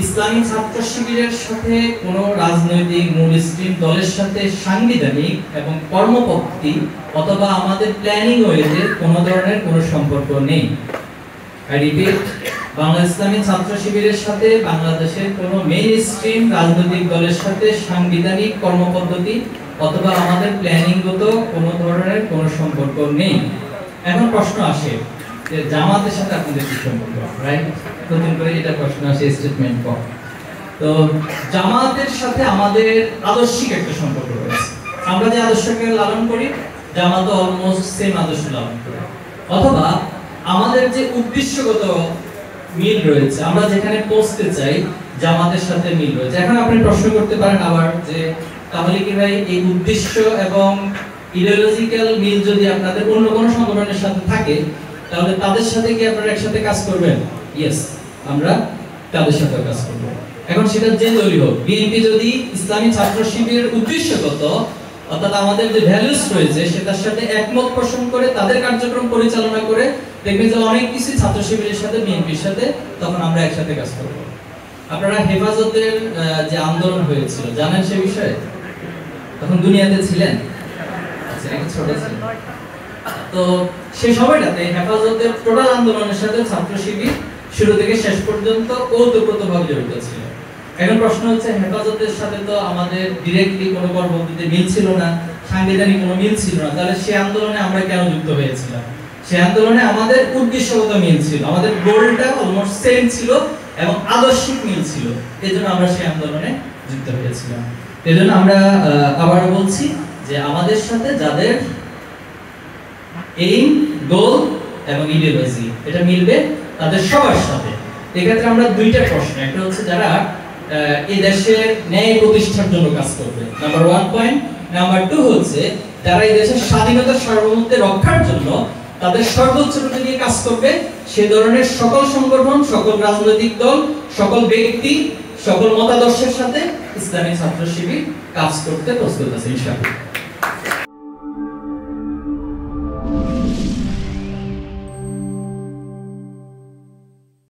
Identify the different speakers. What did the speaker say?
Speaker 1: ইসলামী ছাত্র শিবিরের সাথে কোনো রাজনৈতিক মূলস্ট্রিম দলের সাথে সাংবিধানিক এবং কর্মপদ্ধতি অথবা আমাদের প্ল্যানিং ওয়েতে কোনো ধরনের কোনো সম্পর্ক নেই। আই রিপিট, বাংলা ইসলামী ছাত্র শিবিরের সাথে বাংলাদেশের কোনো মেইনস্ট্রিম রাজনৈতিক দলের সাথে সাংবিধানিক কর্মপদ্ধতি অথবা আমাদের প্ল্যানিংগত কোনো ধরনের কোনো সম্পর্ক নেই। এখন প্রশ্ন আসে যে জামাতের সাথে আপনাদের কি সম্পর্ক, রাইট? নতুন করে এটা প্রশ্ন আসে স্টেটমেন্ট পর। তো জামাতের সাথে আমাদের আদর্শিক একটা সম্পর্ক রয়েছে। আমরা যে আদর্শকে লালন করি, জামাত অলমোস্ট সেম আদর্শ লালন করে। অথবা আমাদের যে উদ্দেশ্যগত মিল রয়েছে, আমরা যেখানে পৌঁছতে চাই জামাতের সাথে মিল রয়েছে। এখন আপনি প্রশ্ন করতে পারেন আবার যে তাহলে কি ভাই এই উদ্দেশ্য এবং ইডিওলজিক্যাল মিল যদি আপনাদের অন্য কোনো সংগঠনের সাথে থাকে তাহলে তাদের সাথে কি আপনারা একসাথে কাজ করবেন? ইয়েস, আমরা তাদের সাথে কাজ করব। এখন সেটা যে দলই হোক, বিএনপি যদি ইসলামী ছাত্র শিবিরের উদ্দেশ্যগত অর্থাৎ আমাদের যে ভ্যালুস রয়েছে সেটার সাথে একমত পোষণ করে তাদের কার্যক্রম পরিচালনা করে, দেখবেন যে অনেক কিছু ছাত্র শিবিরের সাথে বিএনপির সাথে তখন আমরা একসাথে কাজ করব। আপনারা হেফাজতের যে আন্দোলন হয়েছিল জানেন সে বিষয়ে? তখন দুনিয়াতে ছিলেন, আচ্ছা নাকি ছোট ছিলেন? তো সেই সময়টাতে হেফাজতের টোটাল আন্দোলনের সাথে ছাত্র শিবির শুরু থেকে শেষ পর্যন্ত ওতপ্রোতভাবে জড়িত ছিল। এখন প্রশ্ন হচ্ছে, হেফাজতের সাথে তো আমাদের ডিরেক্টলি কোনো কর্মপদ্ধতিতে মিল ছিল না, সাংবিধানিক কোনো মিল ছিল না, তাহলে সেই আন্দোলনে আমরা কেন যুক্ত হয়েছিলাম? সেই আন্দোলনে আমাদের উদ্দেশ্যগত মিল ছিল, আমাদের গোলটা অলমোস্ট সেম ছিল এবং আদর্শিক মিল ছিল, এজন্য আমরা সেই আন্দোলনে যুক্ত হয়েছিলাম। এজন্য আমরা আবার বলছি যে আমাদের সাথে যাদের এইম, গোল এবং ইডিওলজি এটা মিলবে তাদের সবার সাথে। এক্ষেত্রে আমরা দুইটা প্রশ্ন, একটা হচ্ছে যারা এই দেশের ন্যায় প্রতিষ্ঠার জন্য কাজ করবে, নাম্বার 1 পয়েন্ট। নাম্বার 2 হচ্ছে যারা এই দেশের স্বাধীনতা সার্বভৌমত্ব রক্ষার জন্য তাদের সর্বোচ্চটুকু নিয়ে কাজ করবে, সে ধরনের সকল সংগঠন, সকল রাজনৈতিক দল, সকল ব্যক্তি, সকল মতাদর্শের সাথে ইসলামী ছাত্র শিবির কাজ করতে প্রস্তুত আছে ইনশাআল্লাহ।